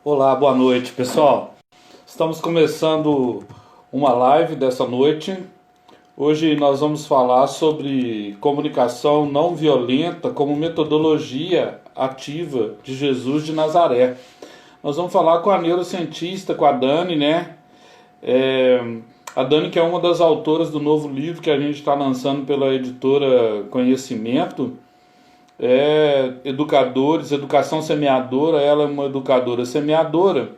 Olá, boa noite, pessoal. Estamos começando uma live dessa noite. Hoje nós vamos falar sobre comunicação não violenta como metodologia ativa de Jesus de Nazaré. Nós vamos falar com a neurocientista, com a Dani, né? É, a Dani, que é uma das autoras do novo livro que a gente está lançando pela editora Conhecimento, educação semeadora, ela é uma educadora semeadora.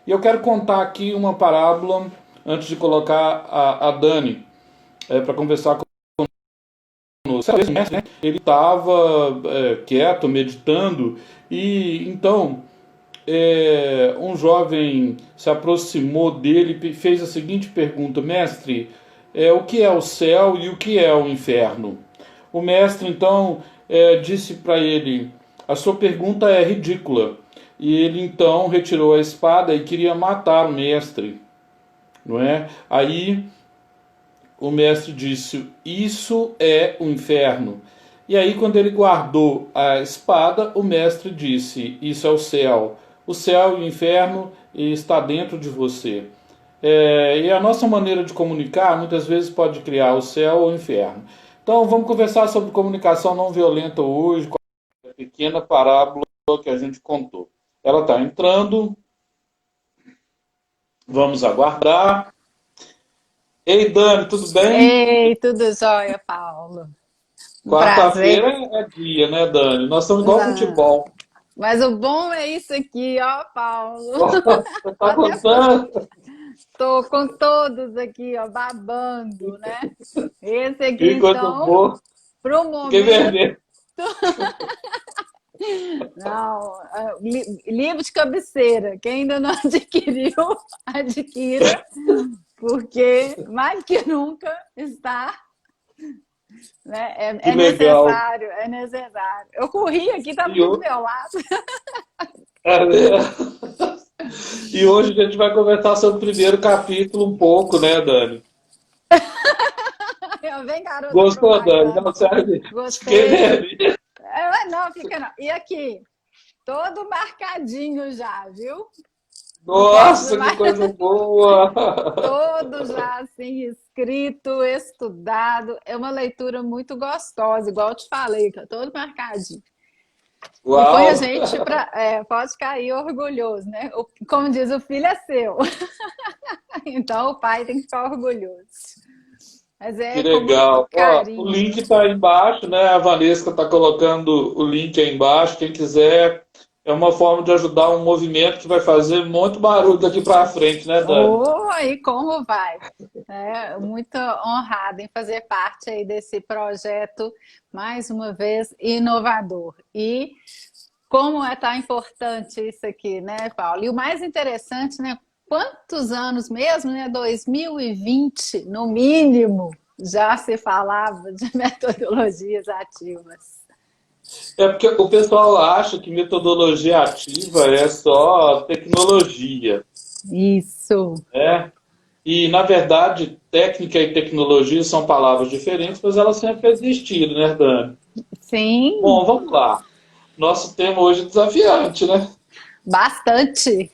E eu quero contar aqui uma parábola antes de colocar a Dani para conversar conosco. Né? Ele estava quieto, meditando, e então um jovem se aproximou dele e fez a seguinte pergunta: Mestre, o que é o céu e o que é o inferno? O mestre então disse para ele: a sua pergunta é ridícula. E ele então retirou a espada e queria matar o mestre, não é? Aí o mestre disse: isso é o inferno. E aí, quando ele guardou a espada, o mestre disse: isso é o céu. O céu e o inferno está dentro de você. E a nossa maneira de comunicar muitas vezes pode criar o céu ou o inferno. Então, vamos conversar sobre comunicação não violenta hoje, com a pequena parábola que a gente contou. Ela está entrando, vamos aguardar. Ei, Dani, tudo bem? Ei, tudo jóia, Paulo? Um prazer. Quarta-feira é dia, né, Dani? Nós estamos igual Não. futebol. Mas o bom é isso aqui, ó, Paulo. Você está Até contando? tô com todos aqui, ó, babando, né? Esse aqui, Que coisa então, boa. pro Fiquei momento, vermelho. não, livro de cabeceira. Quem ainda não adquiriu, adquira, porque mais que nunca está, né? Que É legal. necessário, é necessário. Eu corri aqui, E, tava aqui do ho- meu lado. e hoje a gente vai conversar sobre o primeiro capítulo um pouco, né, Dani? Vem, garota Gostou, Dani? propaganda. Não, sério. Fiquei Gostei. vermelho. Não, fica não. E aqui, todo marcadinho já, viu? Não quero Nossa, que coisa boa. todo já assim, escrito, estudado. É uma leitura muito gostosa, igual eu te falei, todo marcadinho. E põe a Uau. gente para. Pode cair orgulhoso, né? Como diz, o filho é seu. Então o pai tem que ficar orgulhoso. Mas Que é com muito legal. Ó, o link carinho. está aí embaixo, né? A Vanessa está colocando o link aí embaixo. Quem quiser, é uma forma de ajudar um movimento que vai fazer muito barulho daqui para frente, né, Dani? Oi, como vai? Muito honrada em fazer parte aí desse projeto, mais uma vez, inovador. E como é tão importante isso aqui, né, Paulo? E o mais interessante, né? Quantos anos mesmo, né? 2020, no mínimo, já se falava de metodologias ativas. É porque o pessoal acha que metodologia ativa é só tecnologia, Isso. né? E, na verdade, técnica e tecnologia são palavras diferentes, mas elas sempre existiram, né, Dani? Sim, Bom, vamos lá. Nosso tema hoje é desafiante, né? bastante,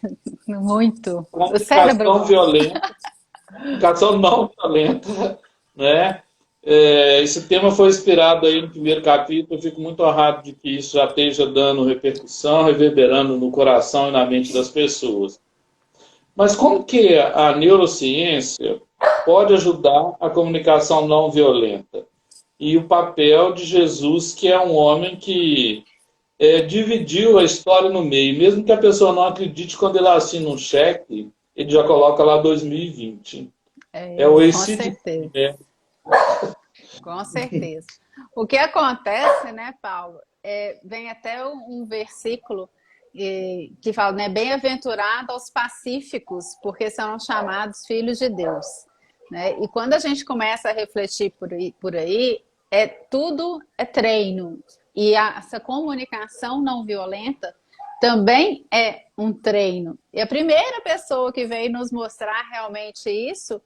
muito. O cérebro Comunicação gosta. violenta, comunicação não violenta, né? Esse tema foi inspirado aí no primeiro capítulo. Eu fico muito honrado de que isso já esteja dando repercussão, reverberando no coração e na mente das pessoas. Mas como que a neurociência pode ajudar a comunicação não violenta? E o papel de Jesus, que é um homem que dividiu a história no meio. Mesmo que a pessoa não acredite, quando ele assina um cheque, ele já coloca lá 2020. É o Com ACDC, certeza. né? Com certeza. O que acontece, né, Paulo, vem até um versículo que fala, né, bem-aventurado aos pacíficos, porque são chamados filhos de Deus. Né? E quando a gente começa a refletir por aí, tudo é treino. E essa comunicação não violenta também é um treino. E a primeira pessoa que veio nos mostrar realmente isso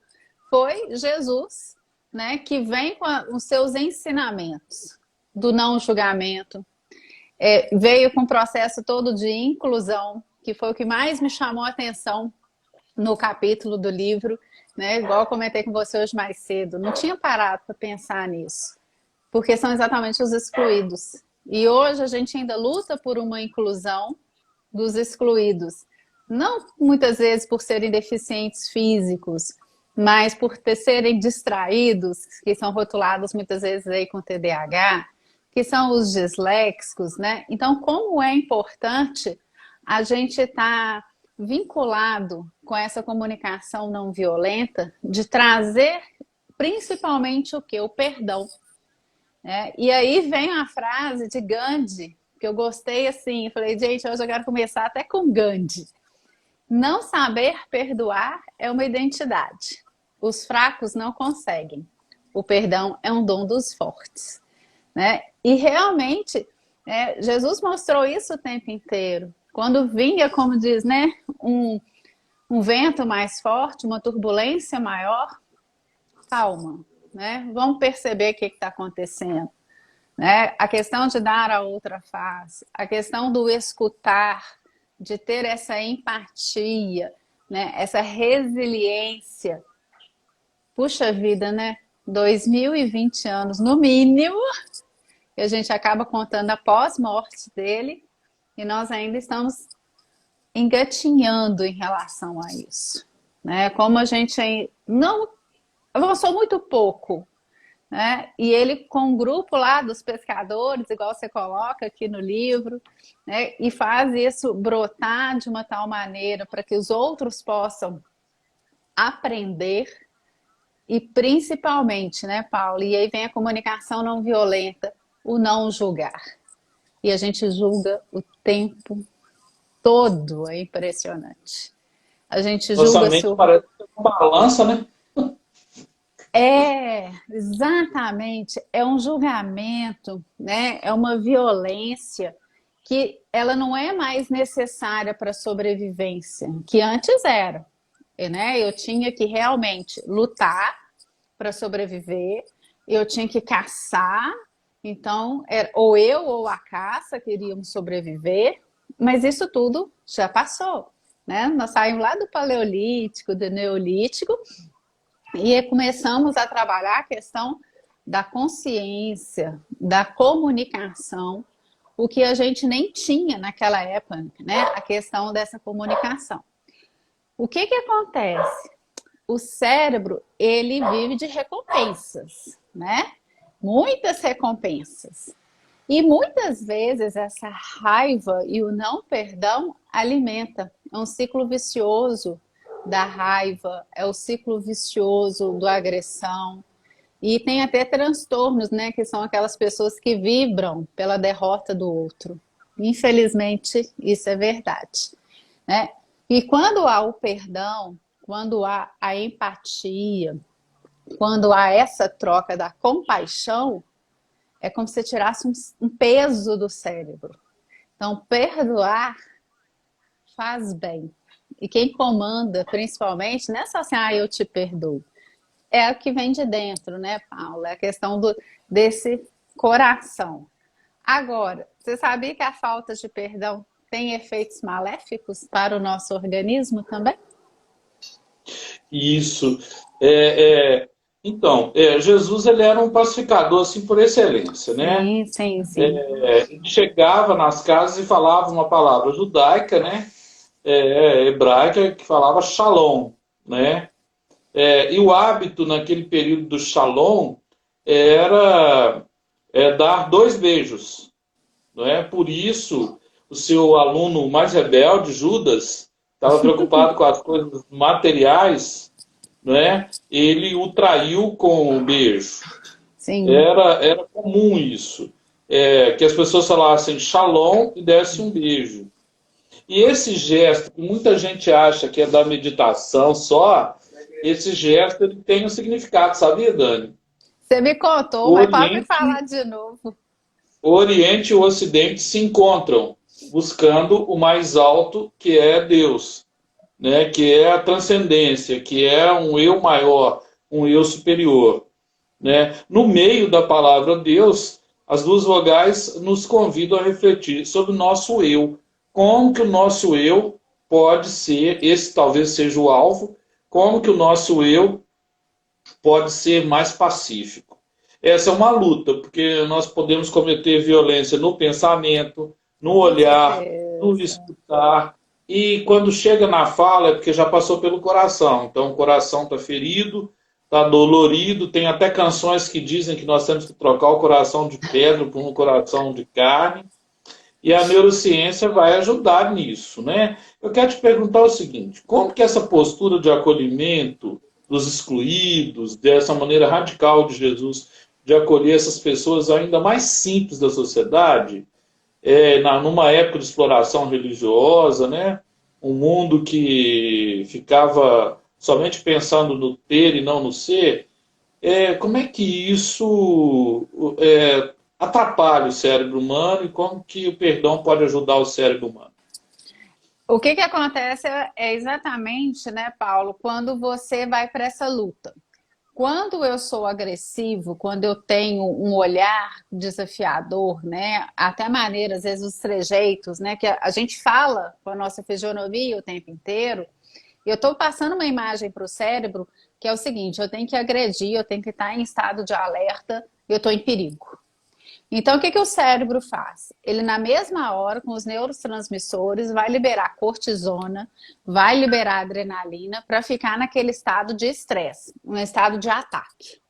foi Jesus, né, que vem com os seus ensinamentos do não julgamento, veio com o processo todo de inclusão, que foi o que mais me chamou a atenção no capítulo do livro, né? Igual eu comentei com você hoje mais cedo, não tinha parado para pensar nisso, porque são exatamente os excluídos. E hoje a gente ainda luta por uma inclusão dos excluídos. Não muitas vezes por serem deficientes físicos, mas por serem distraídos, que são rotulados muitas vezes aí com TDAH, que são os disléxicos, né? Então, como é importante a gente estar vinculado com essa comunicação não violenta, de trazer principalmente o que? O perdão. Né? E aí vem uma frase de Gandhi, que eu gostei assim, eu falei, gente, hoje eu quero começar até com Gandhi. Não saber perdoar é uma identidade. Os fracos não conseguem. O perdão é um dom dos fortes. Né? E realmente, Jesus mostrou isso o tempo inteiro. Quando vinha, como diz, né, um vento mais forte, uma turbulência maior, calma, né? Vamos perceber o que está acontecendo. Né? A questão de dar a outra face, a questão do escutar, de ter essa empatia, né? Essa resiliência. Puxa vida, né? 2020 anos, no mínimo, e a gente acaba contando a pós-morte dele, e nós ainda estamos engatinhando em relação a isso. Né? Como a gente não avançou muito pouco, né? E ele com um grupo lá dos pescadores, igual você coloca aqui no livro, né? E faz isso brotar de uma tal maneira para que os outros possam aprender e principalmente, né, Paulo? E aí vem a comunicação não violenta, o não julgar. E a gente julga o tempo todo, é impressionante. A gente Nossa julga mente parece uma balança, né? Exatamente. É um julgamento, né? É uma violência que ela não é mais necessária para a sobrevivência, que antes era, né? Eu tinha que realmente lutar para sobreviver, eu tinha que caçar, então era ou eu ou a caça queríamos sobreviver, mas isso tudo já passou, né? Nós saímos lá do Paleolítico, do Neolítico, e começamos a trabalhar a questão da consciência, da comunicação, o que a gente nem tinha naquela época, né? A questão dessa comunicação. O que acontece? O cérebro, ele vive de recompensas, né? Muitas recompensas. E muitas vezes essa raiva e o não perdão alimenta. É um ciclo vicioso da raiva, é o ciclo vicioso da agressão. E tem até transtornos, né? Que são aquelas pessoas que vibram pela derrota do outro. Infelizmente, isso é verdade. Né? E quando há o perdão, quando há a empatia, quando há essa troca da compaixão, é como se tirasse um peso do cérebro. Então, perdoar faz bem. E quem comanda, principalmente, não é só assim, eu te perdoo. É o que vem de dentro, né, Paula? É a questão desse coração. Agora, você sabia que a falta de perdão tem efeitos maléficos para o nosso organismo também? Isso. Então, Jesus ele era um pacificador assim por excelência, né? Sim, sim, sim. Ele chegava nas casas e falava uma palavra judaica, né? Hebraica, que falava shalom, né? E o hábito naquele período do shalom era dar 2 beijos, não é? Por isso, o seu aluno mais rebelde, Judas, estava preocupado com as coisas materiais, não é? Ele o traiu com um beijo. Sim. Era comum isso, que as pessoas falassem shalom e dessem um beijo. E esse gesto, que muita gente acha que é da meditação só, esse gesto ele tem um significado, sabia, Dani? Você me contou, O mas pode me Oriente, falar de novo. o Oriente e o Ocidente se encontram, buscando o mais alto, que é Deus, né? Que é a transcendência, que é um eu maior, um eu superior. Né? No meio da palavra Deus, as 2 vogais nos convidam a refletir sobre o nosso eu. como que o nosso eu pode ser, esse talvez seja o alvo, como que o nosso eu pode ser mais pacífico. Essa é uma luta, porque nós podemos cometer violência no pensamento, no Com olhar, no certeza. escutar, e quando chega na fala é porque já passou pelo coração. Então o coração está ferido, está dolorido. Tem até canções que dizem que nós temos que trocar o coração de pedra por um coração de carne. E a neurociência vai ajudar nisso, né? Eu quero te perguntar o seguinte: como que essa postura de acolhimento dos excluídos, dessa maneira radical de Jesus de acolher essas pessoas ainda mais simples da sociedade, numa época de exploração religiosa, né? Um mundo que ficava somente pensando no ter e não no ser, como é que isso atrapalha o cérebro humano e como que o perdão pode ajudar o cérebro humano? O que que acontece é exatamente, né, Paulo, quando você vai para essa luta. Quando eu sou agressivo, quando eu tenho um olhar desafiador, né, até maneira, às vezes os trejeitos, né, que a gente fala com a nossa fisionomia o tempo inteiro, eu estou passando uma imagem para o cérebro que é o seguinte: eu tenho que agredir, eu tenho que estar em estado de alerta, eu estou em perigo. Então, o que que o cérebro faz? Ele, na mesma hora, com os neurotransmissores, vai liberar cortisona, vai liberar adrenalina para ficar naquele estado de estresse, um estado de ataque.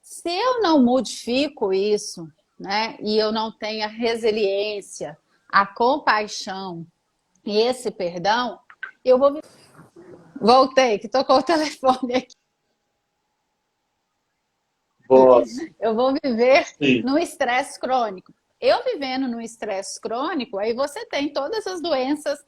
Se eu não modifico isso, né, e eu não tenho a resiliência, a compaixão e esse perdão, eu vou. Voltei, que tocou o telefone aqui. Voz. Eu vou viver Sim. no estresse crônico. Eu vivendo no estresse crônico, aí você tem todas as doenças,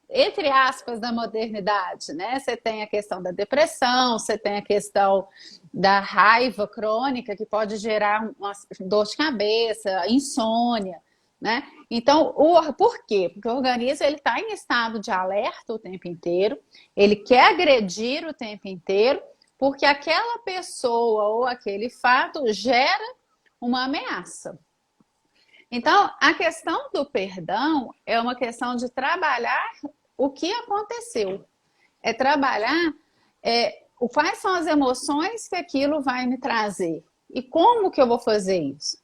entre aspas, da modernidade, né? Você tem a questão da depressão, você tem a questão da raiva crônica, que pode gerar uma dor de cabeça, insônia, né? Então, por quê? Porque o organismo ele está em estado de alerta o tempo inteiro, ele quer agredir o tempo inteiro, porque aquela pessoa ou aquele fato gera uma ameaça. Então, a questão do perdão é uma questão de trabalhar o que aconteceu. É trabalhar quais são as emoções que aquilo vai me trazer. E como que eu vou fazer isso?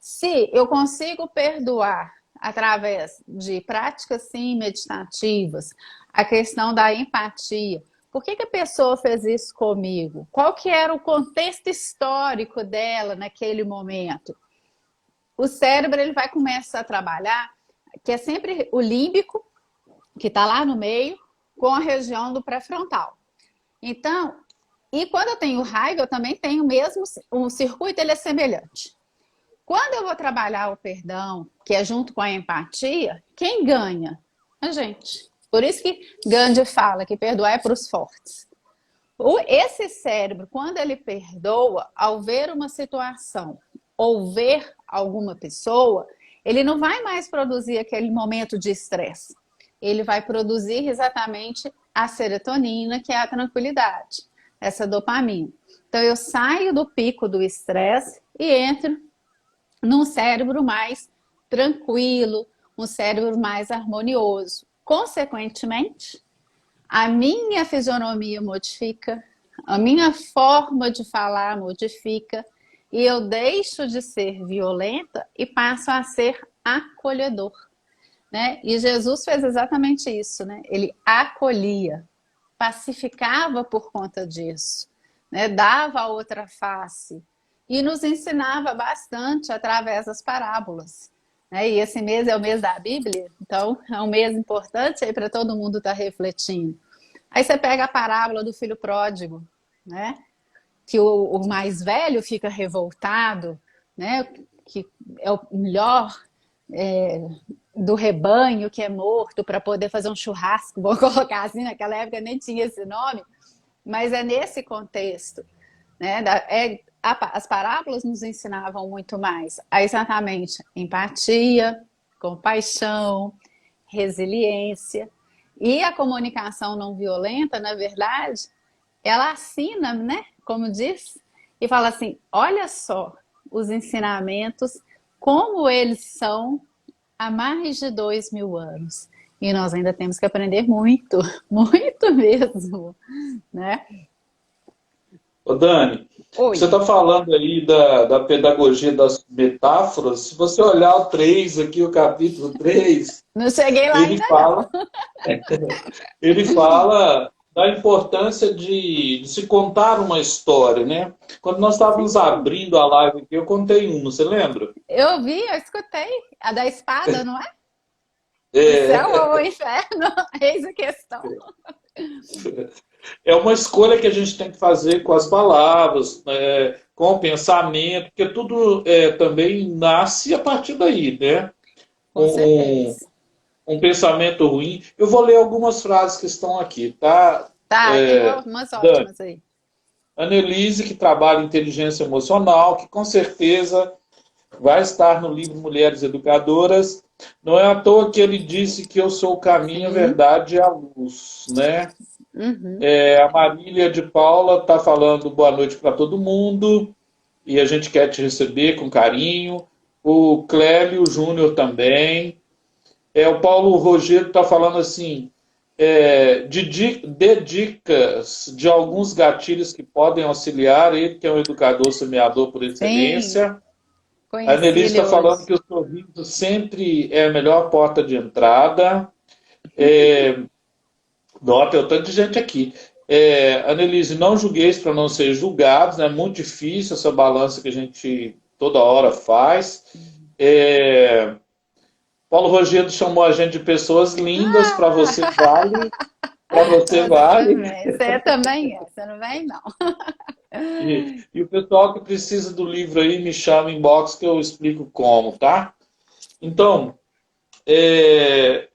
Se eu consigo perdoar através de práticas, sim, meditativas, a questão da empatia. Por que que a pessoa fez isso comigo? Qual que era o contexto histórico dela naquele momento? O cérebro ele vai começar a trabalhar, que é sempre o límbico, que está lá no meio, com a região do pré-frontal. Então, e quando eu tenho raiva, eu também tenho mesmo, o circuito ele é semelhante. Quando eu vou trabalhar o perdão, que é junto com a empatia, quem ganha? A gente. Por isso que Gandhi fala que perdoar é para os fortes. Esse cérebro, quando ele perdoa, ao ver uma situação ou ver alguma pessoa, ele não vai mais produzir aquele momento de estresse. Ele vai produzir exatamente a serotonina, que é a tranquilidade, essa dopamina. Então eu saio do pico do estresse e entro num cérebro mais tranquilo, um cérebro mais harmonioso. Consequentemente, a minha fisionomia modifica, a minha forma de falar modifica, e eu deixo de ser violenta e passo a ser acolhedor, né? E Jesus fez exatamente isso, né? Ele acolhia, pacificava por conta disso, né? Dava a outra face e nos ensinava bastante através das parábolas. Né? E esse mês é o mês da Bíblia, então é um mês importante aí para todo mundo estar refletindo. Aí você pega a parábola do filho pródigo, né? Que o mais velho fica revoltado, né? Que é o melhor do rebanho que é morto para poder fazer um churrasco, vou colocar assim, naquela época nem tinha esse nome, mas é nesse contexto, né? As parábolas nos ensinavam muito mais a exatamente empatia, compaixão, resiliência. E a comunicação não violenta, na verdade, ela assina, né? Como diz, e fala assim: olha só os ensinamentos, como eles são há mais de 2000 anos. E nós ainda temos que aprender muito, muito mesmo, né? Ô Dani, você Oi, está falando aí da pedagogia das metáforas. Se você olhar o 3 aqui, o capítulo 3, não cheguei lá ele ainda fala, não. ele fala da importância de se contar uma história, né? Quando nós estávamos Sim, abrindo a live aqui, eu contei uma, você lembra? eu vi, eu escutei. A da espada, não é? Do céu É, ao inferno, eis a questão. é uma escolha que a gente tem que fazer com as palavras, com o pensamento, porque tudo também nasce a partir daí, né? Com Um, certeza. um pensamento ruim. Eu vou ler algumas frases que estão aqui, tá? Tá, tem É, umas Dani, ótimas aí. Annelise, que trabalha em inteligência emocional, que com certeza vai estar no livro Mulheres Educadoras. Não é à toa que ele disse que eu sou o caminho, a Sim. verdade e a luz, né? Uhum. A Marília de Paula está falando boa noite para todo mundo e a gente quer te receber com carinho. O Clélio Júnior também. O Paulo Rogério está falando assim, de dicas de alguns gatilhos que podem auxiliar ele, que é um educador semeador por Sim, excelência. A conheci Annelise ele está hoje. falando que o sorriso sempre é a melhor porta de entrada. Nota, tem tanta gente aqui. Annelise, não julgueis para não ser julgados, é muito difícil essa balança que a gente toda hora faz. É, Paulo Rogério chamou a gente de pessoas lindas, para você Você vale. também. Você também é. Você não vem, não. E o pessoal que precisa do livro aí me chama em inbox que eu explico como, tá? Então, é,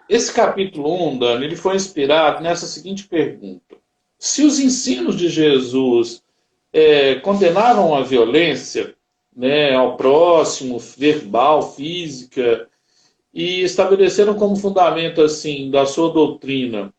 esse capítulo 1, Dani, ele foi inspirado nessa seguinte pergunta. Se os ensinos de Jesus condenavam a violência, né, ao próximo, verbal, física, e estabeleceram como fundamento assim da sua doutrina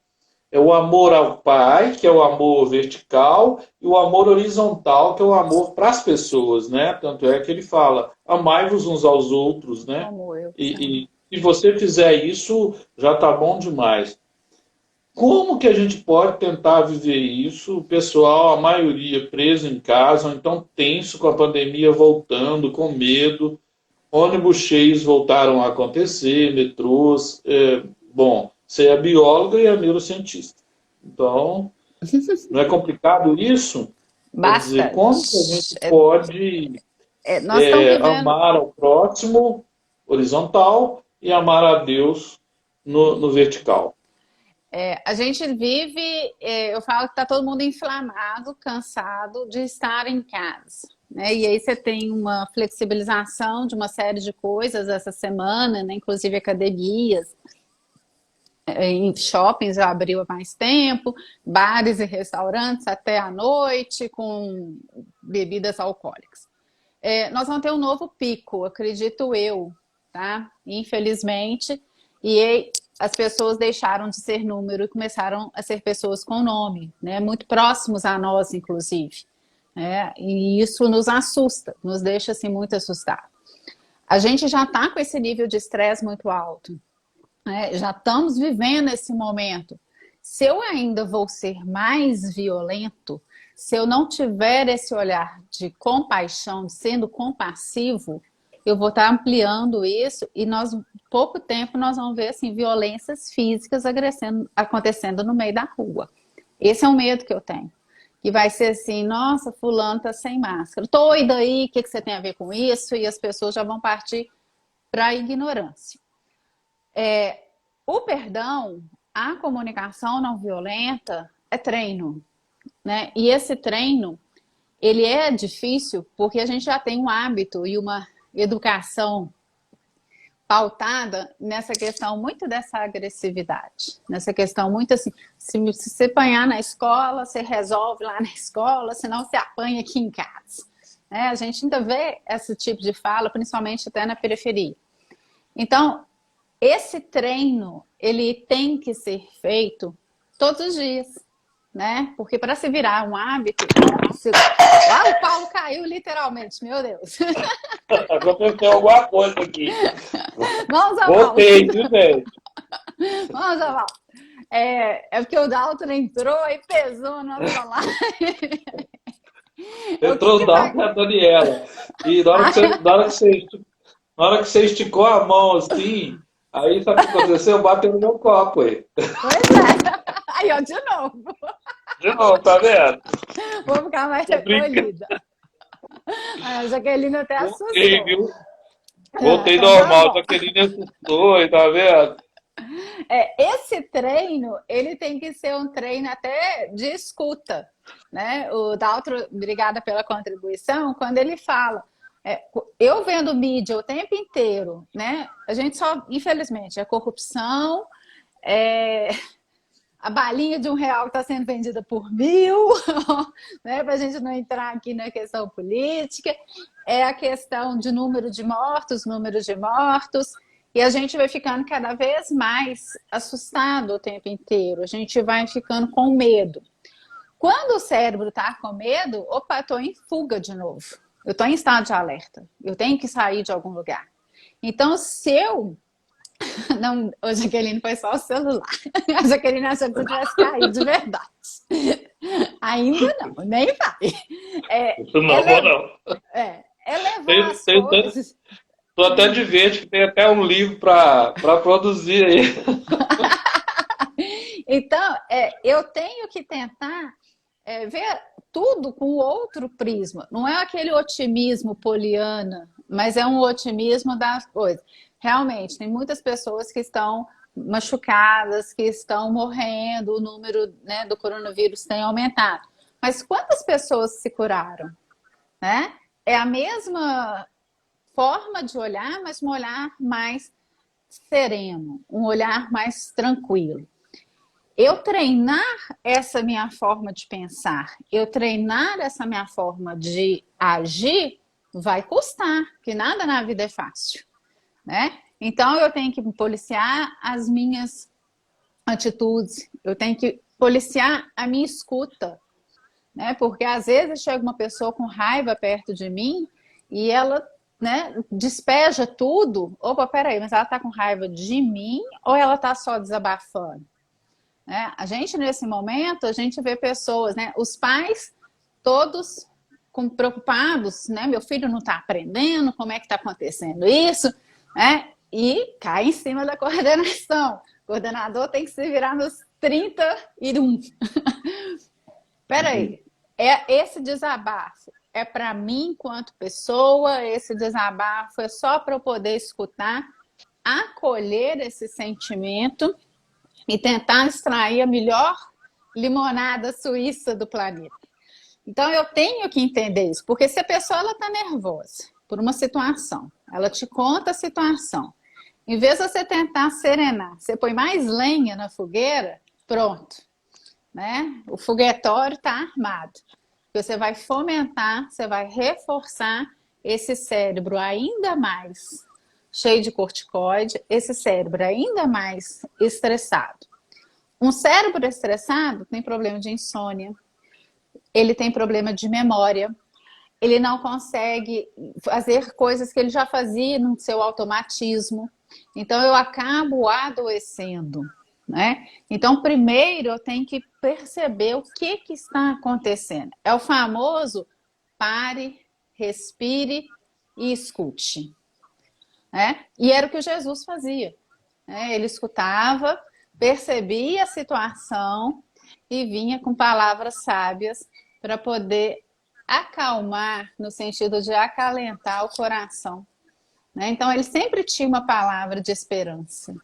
o amor ao Pai, que é o amor vertical, e o amor horizontal, que é o amor para as pessoas, né? Tanto é que ele fala, amai-vos uns aos outros, né? Como eu te amo. E se você fizer isso, já está bom demais. Como que a gente pode tentar viver isso? O pessoal, a maioria, preso em casa, ou então tenso com a pandemia voltando, com medo. Ônibus cheios voltaram a acontecer, metrôs. Bom, você é bióloga e é neurocientista. Então, não é complicado isso? Quer dizer, como que a Bastante. gente pode Nós estamos vivendo. amar ao próximo horizontal e amar a Deus no vertical? A gente vive, eu falo que está todo mundo inflamado, cansado de estar em casa. Né? E aí você tem uma flexibilização de uma série de coisas essa semana, né? Inclusive academias, em shoppings já abriu há mais tempo, bares e restaurantes até à noite com bebidas alcoólicas. Nós vamos ter um novo pico, acredito eu, tá? Infelizmente, e as pessoas deixaram de ser número e começaram a ser pessoas com nome, né? Muito próximos a nós, inclusive. Né? E isso nos assusta, nos deixa assim muito assustados. A gente já está com esse nível de estresse muito alto, né? Já estamos vivendo esse momento. Se eu ainda vou ser mais violento, se eu não tiver esse olhar de compaixão, sendo compassivo, eu vou estar ampliando isso e nós, pouco tempo, nós vamos ver assim, violências físicas acontecendo no meio da rua. Esse é o medo que eu tenho. Que vai ser assim, nossa, fulano tá sem máscara. Tô e daí, o que você tem a ver com isso? E as pessoas já vão partir para a ignorância. O perdão, a comunicação não violenta é treino, né? E esse treino, ele é difícil porque a gente já tem um hábito e uma educação pautada nessa questão muito dessa agressividade, nessa questão muito assim, se você apanhar na escola, você resolve lá na escola, senão você apanha aqui em casa. Né? A gente ainda vê esse tipo de fala, principalmente até na periferia. Então, esse treino, ele tem que ser feito todos os dias. né? Porque para se virar um hábito... o Paulo caiu literalmente, meu Deus. Aconteceu alguma coisa aqui. Vamos ao Paulo. Voltei, viu, velho? Vamos ao Paulo. É porque o Dalton entrou e pesou na nossa live. Entrou o Dalton e a Daniela. E na hora que você esticou a mão assim, aí sabe o que aconteceu? Bateu no meu copo aí. Pois é. Aí, ó, de novo. De novo, tá vendo? Vou ficar mais recolhida. A Jaqueline até assustou. Voltei, viu? Voltei então normal, tá Jaqueline assustou, tá vendo? Esse treino, ele tem que ser um treino até de escuta, né? O Daltro, obrigada pela contribuição, quando ele fala, eu vendo mídia o tempo inteiro, né? A gente só, infelizmente, a corrupção, a balinha de R$ 1 está sendo vendida por 1.000, né? Para a gente não entrar aqui na questão política, é a questão de número de mortos, e a gente vai ficando cada vez mais assustado o tempo inteiro, a gente vai ficando com medo. Quando o cérebro está com medo, opa, estou em fuga de novo, eu estou em estado de alerta, eu tenho que sair de algum lugar. Então, se eu... Não, a Jaqueline foi só o celular. A Jaqueline achou que você tivesse caído de verdade. Ainda não, nem vai. Não vou não. É levar as coisas... Tô até de verde, que tem até um livro para produzir aí. Então, eu tenho que tentar ver tudo com outro prisma. Não é aquele otimismo poliana, mas é um otimismo das coisas. Realmente, tem muitas pessoas que estão machucadas, que estão morrendo, o número, né, do coronavírus tem aumentado. Mas quantas pessoas se curaram? Né? É a mesma forma de olhar, mas um olhar mais sereno, um olhar mais tranquilo. Eu treinar essa minha forma de pensar, eu treinar essa minha forma de agir, vai custar, porque nada na vida é fácil, né? Então eu tenho que policiar as minhas atitudes, eu tenho que policiar a minha escuta, né? Porque às vezes chega uma pessoa com raiva perto de mim e ela, né, despeja tudo. Opa, peraí, mas ela tá com raiva de mim ou ela tá só desabafando? Né? A gente, nesse momento, a gente vê pessoas, né? Os pais todos preocupados, né? Meu filho não está aprendendo, como é que está acontecendo isso? Né? E cai em cima da coordenação. O coordenador tem que se virar nos 31. Peraí, esse desabafo é para mim enquanto pessoa, esse desabafo é só para eu poder escutar, acolher esse sentimento e tentar extrair a melhor limonada suíça do planeta. Então eu tenho que entender isso, porque se a pessoa está nervosa por uma situação, ela te conta a situação, em vez de você tentar serenar, você põe mais lenha na fogueira, pronto, né? O foguetório está armado. Você vai fomentar, você vai reforçar esse cérebro ainda mais cheio de corticoide, esse cérebro ainda mais estressado. Um cérebro estressado tem problema de insônia, ele tem problema de memória, ele não consegue fazer coisas que ele já fazia no seu automatismo. Então, eu acabo adoecendo, né? Então, primeiro, eu tenho que perceber o que está acontecendo. É o famoso pare, respire e escute. Né? E era o que Jesus fazia. Né? Ele escutava, percebia a situação e vinha com palavras sábias para poder acalmar, no sentido de acalentar o coração. Né? Então, ele sempre tinha uma palavra de esperança.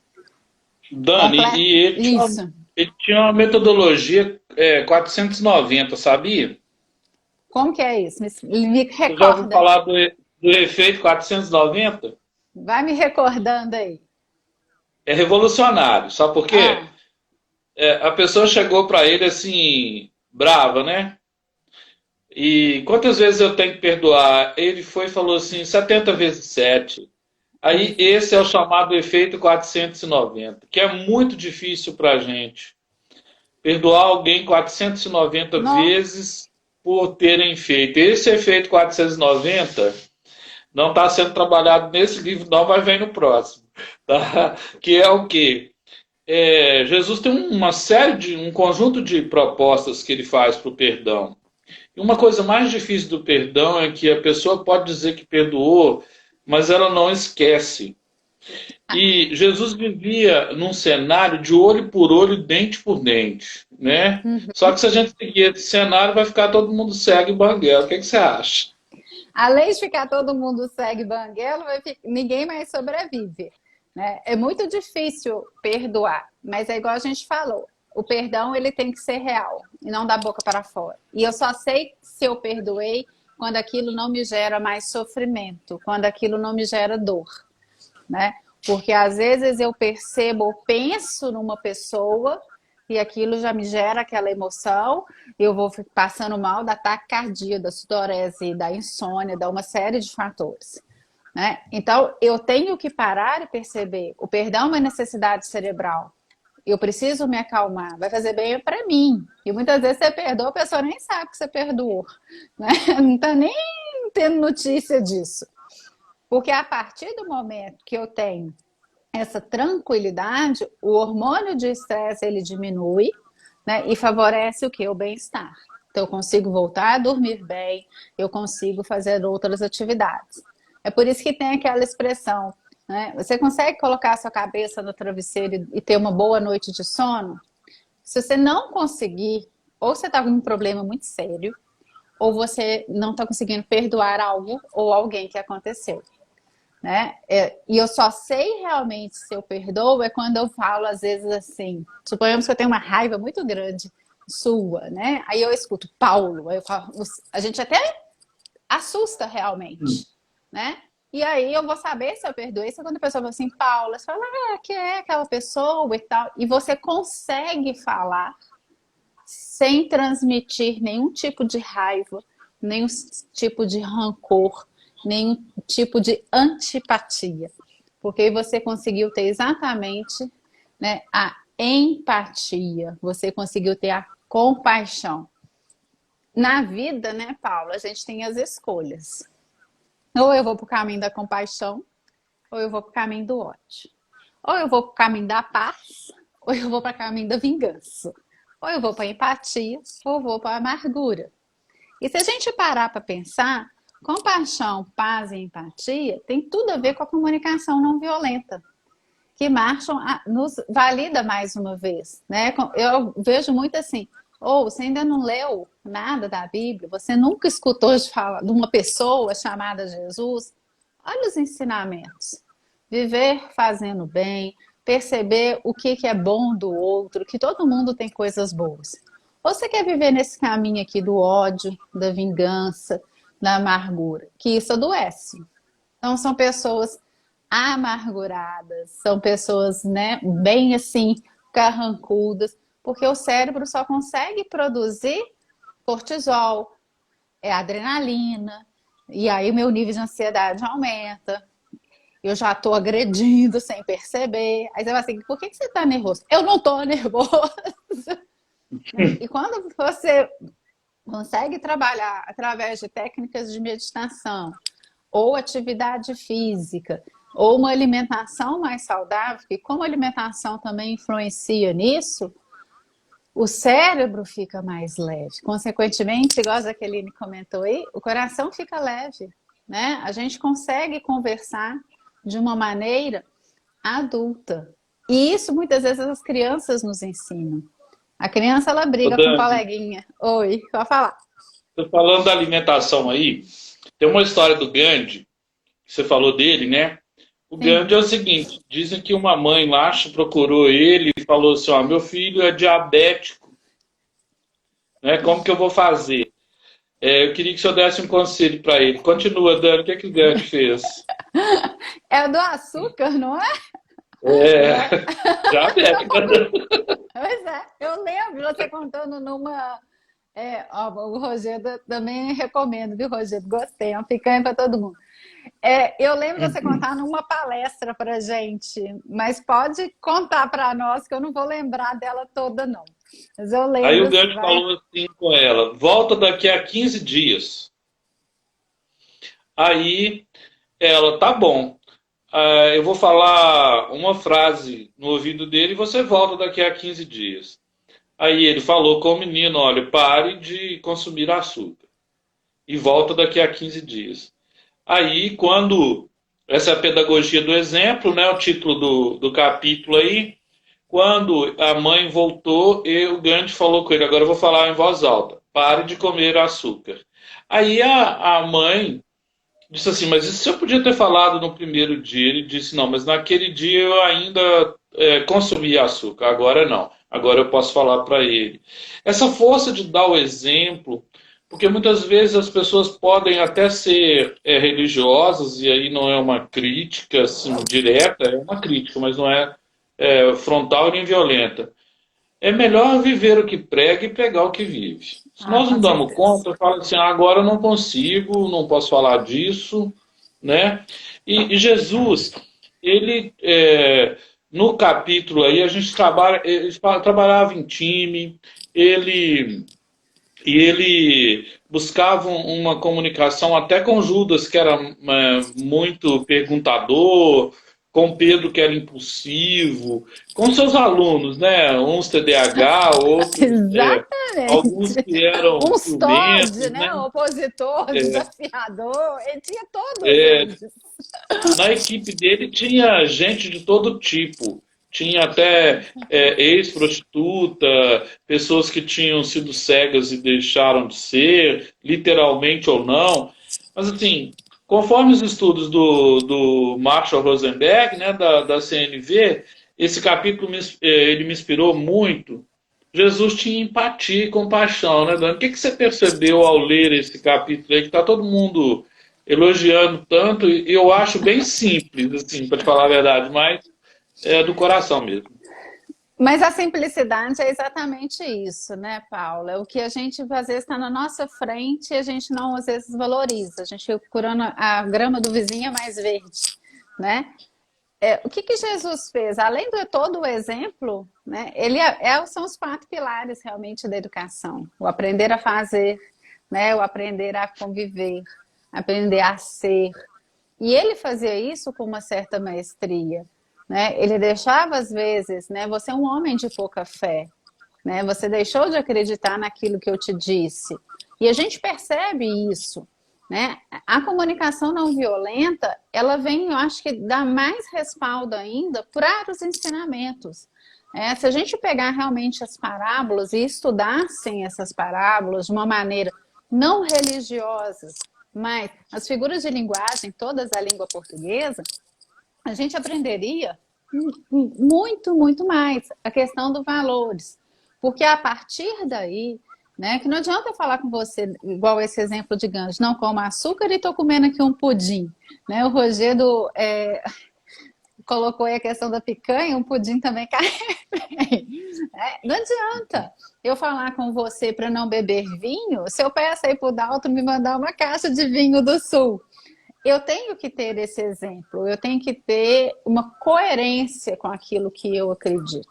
Dani, e ele tinha uma metodologia 490, sabia? Como que é isso? Me recorda. Você já ouviu falar do efeito 490? Vai me recordando aí. É revolucionário, sabe por quê? A pessoa chegou para ele assim, brava, né? E quantas vezes eu tenho que perdoar? Ele foi e falou assim, 70 vezes 7. Aí esse é o chamado efeito 490, que é muito difícil para a gente. perdoar alguém 490 Não. vezes por terem feito. Esse efeito 490 não está sendo trabalhado nesse livro, não, mas vem no próximo. Tá? Que é o quê? Jesus tem um conjunto de propostas que ele faz para o perdão. E uma coisa mais difícil do perdão é que a pessoa pode dizer que perdoou, mas ela não esquece. E Jesus vivia num cenário de olho por olho, dente por dente, né? Só que se a gente seguir esse cenário, vai ficar todo mundo cego e banguela. O que você acha? Além de ficar todo mundo segue banguelo, ninguém mais sobrevive. Né? É muito difícil perdoar, mas é igual a gente falou. O perdão ele tem que ser real e não da boca para fora. E eu só sei se eu perdoei quando aquilo não me gera mais sofrimento, quando aquilo não me gera dor. Né? Porque às vezes eu percebo, eu penso numa pessoa e aquilo já me gera aquela emoção, eu vou passando mal da taquicardia, da sudorese, da insônia, da uma série de fatores. Né? Então, eu tenho que parar e perceber, o perdão é uma necessidade cerebral. Eu preciso me acalmar, vai fazer bem para mim. E muitas vezes você perdoa, a pessoa nem sabe que você perdoou. Né? Não está nem tendo notícia disso. Porque a partir do momento que eu tenho essa tranquilidade, o hormônio de estresse ele diminui, né, e favorece o que? O bem-estar. Então eu consigo voltar a dormir bem, eu consigo fazer outras atividades. É por isso que tem aquela expressão, né? Você consegue colocar a sua cabeça no travesseiro e ter uma boa noite de sono? Se você não conseguir, ou você está com um problema muito sério, ou você não está conseguindo perdoar algo ou alguém que aconteceu. Né? E eu só sei realmente se eu perdoo é quando eu falo, às vezes, assim, suponhamos que eu tenho uma raiva muito grande sua, né? Aí eu escuto Paulo, aí eu falo, a gente até assusta realmente, né? E aí eu vou saber se eu perdoei, se quando a pessoa fala assim, Paulo, você fala, que é aquela pessoa e tal, e você consegue falar sem transmitir nenhum tipo de raiva, nenhum tipo de rancor, nenhum tipo de antipatia. Porque você conseguiu ter exatamente, né, a empatia, você conseguiu ter a compaixão. Na vida, né, Paula, a gente tem as escolhas. Ou eu vou para o caminho da compaixão, ou eu vou para o caminho do ódio. Ou eu vou para o caminho da paz, ou eu vou para o caminho da vingança. Ou eu vou para a empatia, ou eu vou para a amargura. E se a gente parar para pensar, compaixão, paz e empatia tem tudo a ver com a comunicação não violenta, que Marshall nos valida mais uma vez. Né? Eu vejo muito assim, você ainda não leu nada da Bíblia, você nunca escutou de falar de uma pessoa chamada Jesus? Olha os ensinamentos. Viver fazendo bem, perceber o que é bom do outro, que todo mundo tem coisas boas. Ou você quer viver nesse caminho aqui do ódio, da vingança, da amargura, que isso adoece. Então são pessoas amarguradas, são pessoas, né, bem assim, carrancudas, porque o cérebro só consegue produzir cortisol, adrenalina, e aí o meu nível de ansiedade aumenta. Eu já estou agredindo sem perceber. Aí você vai assim, por que você está nervoso? Eu não estou nervoso. E quando você consegue trabalhar através de técnicas de meditação, ou atividade física, ou uma alimentação mais saudável, e como a alimentação também influencia nisso, o cérebro fica mais leve. Consequentemente, igual a Jaqueline comentou aí, o coração fica leve. Né? A gente consegue conversar de uma maneira adulta. E isso muitas vezes as crianças nos ensinam. A criança ela briga com o coleguinha. Oi, pode falar. Tô falando da alimentação aí, tem uma história do Gandhi, que você falou dele, né? O Gandhi é o seguinte, dizem que uma mãe lá procurou ele e falou assim, meu filho é diabético, né? Como que eu vou fazer? Eu queria que o senhor desse um conselho para ele. Continua, Dani, o que, que o Gandhi fez? É do açúcar, não é? Diabético. Pois é, eu lembro você contando numa... o Rogério também recomendo, viu, Rogério? Gostei, é uma picanha para todo mundo. Eu lembro de você contar numa palestra para gente, mas pode contar para nós que eu não vou lembrar dela toda, não. Mas eu Aí o lembro, Gandhi vai. falou assim com ela: volta daqui a 15 dias. Aí ela, tá bom. Eu vou falar uma frase no ouvido dele e você volta daqui a 15 dias. Aí ele falou com o menino: olha, pare de consumir açúcar e volta daqui a 15 dias. Aí, quando. Essa é a pedagogia do exemplo, né? O título do capítulo aí. Quando a mãe voltou, o Gandhi falou com ele: agora eu vou falar em voz alta: pare de comer açúcar. Aí a mãe disse assim: mas isso eu podia ter falado no primeiro dia. Ele disse: não, mas naquele dia eu ainda consumia açúcar, agora não. Agora eu posso falar para ele. Essa força de dar o exemplo, porque muitas vezes as pessoas podem até ser religiosas, e aí não é uma crítica assim, direta, é uma crítica, mas não é, frontal nem violenta. É melhor viver o que prega e pregar o que vive. Se Ah, nós com não damos certeza. conta, fala assim: ah, agora eu não consigo, não posso falar disso, né? E Jesus, ele, no capítulo aí, a gente trabalhava em time, ele ele buscava uma comunicação até com Judas, que era muito perguntador, com Pedro, que era impulsivo, com seus alunos, né? Uns TDAH, outros, alguns Exatamente. que eram Um Todd, ciumentos, né? né? Opositor, desafiador, ele tinha todos É, eles. Na equipe dele tinha gente de todo tipo. Tinha até ex-prostituta, pessoas que tinham sido cegas e deixaram de ser, literalmente ou não. Mas, assim, conforme os estudos do Marshall Rosenberg, né, da CNV, esse capítulo ele me inspirou muito. Jesus tinha empatia e compaixão, né, Dani? O que você percebeu ao ler esse capítulo aí, que está todo mundo elogiando tanto, e eu acho bem simples, assim, para te falar a verdade, mas é do coração mesmo. Mas a simplicidade é exatamente isso, né, Paula? É o que a gente às vezes está na nossa frente e a gente não às vezes valoriza. A gente fica procurando a grama do vizinho é mais verde, né? O que Jesus fez? Além de todo o exemplo, né, são os quatro pilares realmente da educação: o aprender a fazer, né, o aprender a conviver, aprender a ser. E ele fazia isso com uma certa maestria, né? Ele deixava às vezes, né, você é um homem de pouca fé, né? Você deixou de acreditar naquilo que eu te disse. E a gente percebe isso, né? A comunicação não violenta, ela vem, eu acho que dá mais respaldo ainda para os ensinamentos. Se a gente pegar realmente as parábolas e estudassem essas parábolas de uma maneira não religiosa, mas as figuras de linguagem, todas a língua portuguesa, a gente aprenderia muito, muito mais a questão dos valores. Porque a partir daí, né, que não adianta eu falar com você, igual esse exemplo de Gandhi, não como açúcar e estou comendo aqui um pudim. Né? O Rogério colocou aí a questão da picanha, um pudim também cai bem. Não adianta eu falar com você para não beber vinho, se eu peço aí para o Dalton me mandar uma caixa de vinho do Sul. Eu tenho que ter esse exemplo, eu tenho que ter uma coerência com aquilo que eu acredito.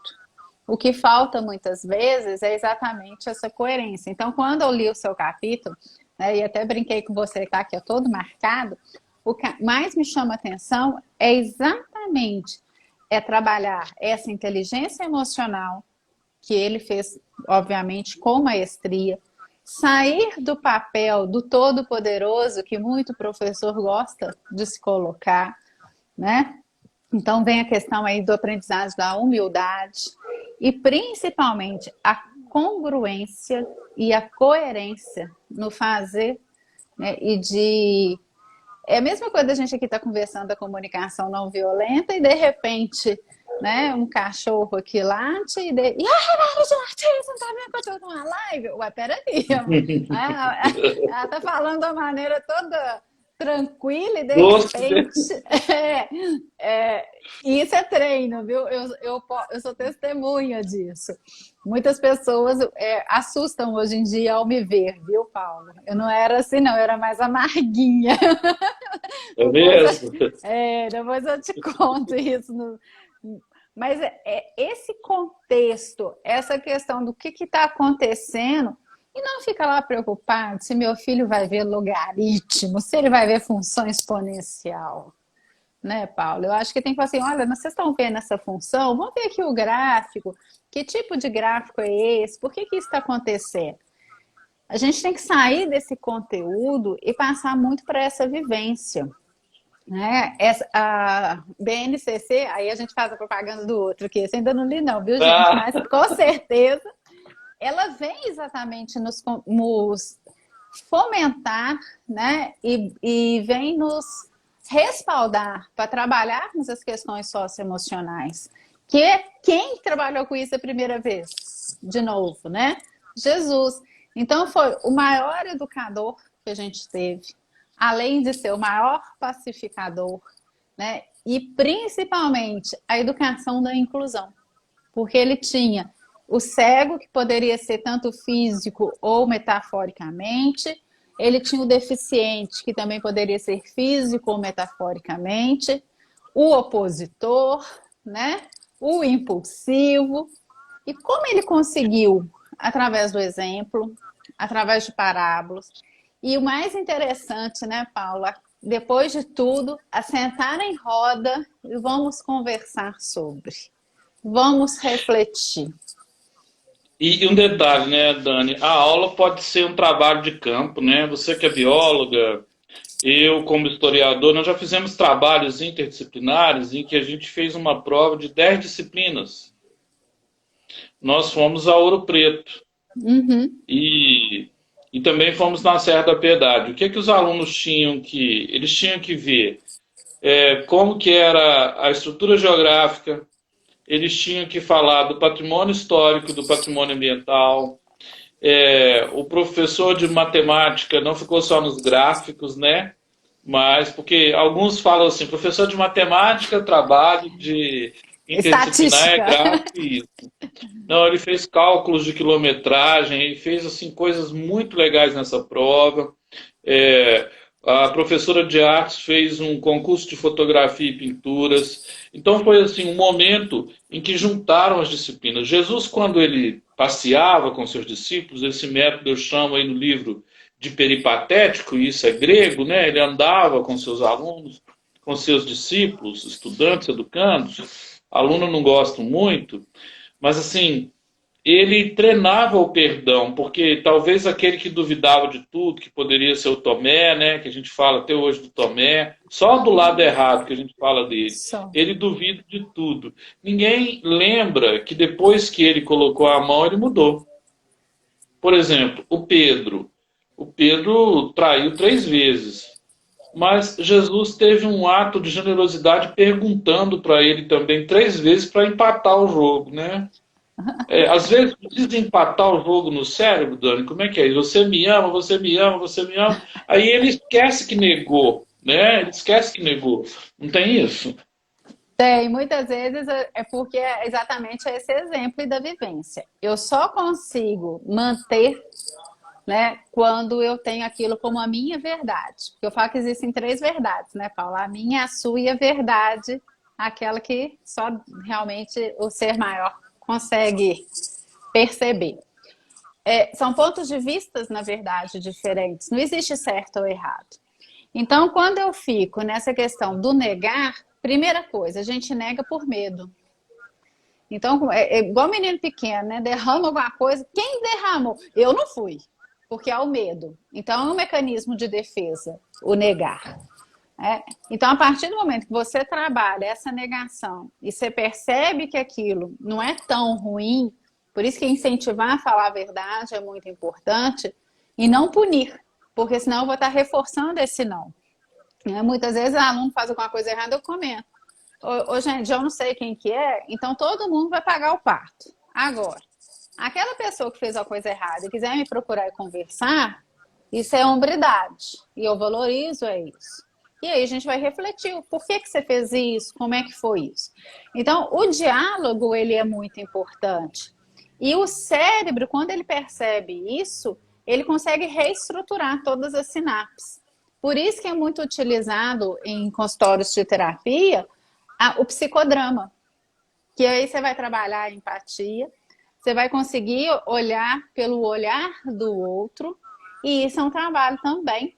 O que falta muitas vezes é exatamente essa coerência. Então, quando eu li o seu capítulo, né, e até brinquei com você, tá, que é todo marcado, o que mais me chama atenção é exatamente trabalhar essa inteligência emocional que ele fez, obviamente, com maestria, sair do papel do todo-poderoso que muito professor gosta de se colocar, né? Então vem a questão aí do aprendizagem da humildade e principalmente a congruência e a coerência no fazer, né? E de é a mesma coisa da gente aqui estar conversando da comunicação não violenta e de repente, né, um cachorro aqui late e Renato de latir, você não tá vendo que eu tô numa live? Ué, peraí, ela tá falando de uma maneira toda tranquila e de Doce. repente. Isso é treino, viu? Eu sou testemunha disso. Muitas pessoas assustam hoje em dia ao me ver, viu, Paulo? Eu não era assim, não, eu era mais amarguinha. É mesmo? Depois eu te conto isso. Mas esse contexto, essa questão do que está acontecendo, e não fica lá preocupado se meu filho vai ver logaritmo, se ele vai ver função exponencial. Né, Paulo? Eu acho que tem que falar assim, olha, vocês estão vendo essa função? Vamos ver aqui o gráfico. Que tipo de gráfico é esse? Por que isso está acontecendo? A gente tem que sair desse conteúdo e passar muito para essa vivência. Né? A BNCC, aí a gente faz a propaganda do outro, que esse ainda não li não, viu, gente? Mas com certeza ela vem exatamente nos fomentar, né? E vem nos respaldar para trabalharmos as questões socioemocionais. Que quem trabalhou com isso a primeira vez? De novo, né? Jesus. Então foi o maior educador que a gente teve, além de ser o maior pacificador, né? E principalmente a educação da inclusão, porque ele tinha o cego, que poderia ser tanto físico ou metaforicamente, ele tinha o deficiente, que também poderia ser físico ou metaforicamente, o opositor, né? O impulsivo. E como ele conseguiu? Através do exemplo, através de parábolas. E o mais interessante, né, Paula? Depois de tudo, assentar em roda e vamos conversar sobre. Vamos refletir. E um detalhe, né, Dani? A aula pode ser um trabalho de campo, né? Você que é bióloga, eu como historiador, nós já fizemos trabalhos interdisciplinares em que a gente fez uma prova de 10 disciplinas. Nós fomos a Ouro Preto. Uhum. E também fomos na Serra da Piedade. O que que os alunos tinham que... Eles tinham que ver como que era a estrutura geográfica, eles tinham que falar do patrimônio histórico, do patrimônio ambiental. O professor de matemática não ficou só nos gráficos, né? Mas, porque alguns falam assim, professor de matemática, trabalho de interdisciplinar é Estatística. gráfico e isso. Não, ele fez cálculos de quilometragem, ele fez assim, coisas muito legais nessa prova. A professora de artes fez um concurso de fotografia e pinturas. Então foi assim um momento em que juntaram as disciplinas. Jesus, quando ele passeava com seus discípulos, esse método eu chamo aí no livro de peripatético, e isso é grego, né? Ele andava com seus alunos, com seus discípulos, estudantes, educandos. Aluno não gosto muito, mas assim, ele treinava o perdão, porque talvez aquele que duvidava de tudo, que poderia ser o Tomé, né, que a gente fala até hoje do Tomé, só do lado errado que a gente fala dele, Só. ele duvida de tudo. Ninguém lembra que depois que ele colocou a mão, ele mudou. Por exemplo, o Pedro. O Pedro traiu 3 vezes. Mas Jesus teve um ato de generosidade perguntando para ele também 3 vezes para empatar o jogo, né? Às vezes precisa empatar o jogo no cérebro, Dani, como é que é? Você me ama, você me ama, você me ama. Aí ele esquece que negou, né? Ele esquece que negou. Não tem isso? Tem, muitas vezes é porque é exatamente esse exemplo da vivência. Eu só consigo manter, né, quando eu tenho aquilo como a minha verdade. Porque eu falo que existem 3 verdades, né, Paula? A minha, a sua e a verdade, aquela que só realmente o ser maior consegue perceber. São pontos de vistas, na verdade, diferentes. Não existe certo ou errado. Então, quando eu fico nessa questão do negar, primeira coisa, a gente nega por medo. Então, é igual menino pequeno, né? Derrama alguma coisa. Quem derramou? Eu não fui, porque é o medo. Então, é um mecanismo de defesa, o negar. Então, a partir do momento que você trabalha essa negação e você percebe que aquilo não é tão ruim, por isso que incentivar a falar a verdade é muito importante, e não punir, porque senão eu vou estar reforçando esse não. Muitas vezes o aluno faz alguma coisa errada, eu comento. Gente, eu não sei quem que é, então todo mundo vai pagar o pato. Agora, aquela pessoa que fez a coisa errada e quiser me procurar e conversar, Isso é hombridade. E eu valorizo é isso. E aí a gente vai refletir, por que que você fez isso? Como é que foi isso? Então, o diálogo, ele é muito importante. E o cérebro, quando ele percebe isso, ele consegue reestruturar todas as sinapses. Por isso que é muito utilizado em consultórios de terapia o psicodrama, que aí você vai trabalhar a empatia, você vai conseguir olhar pelo olhar do outro, e isso é um trabalho também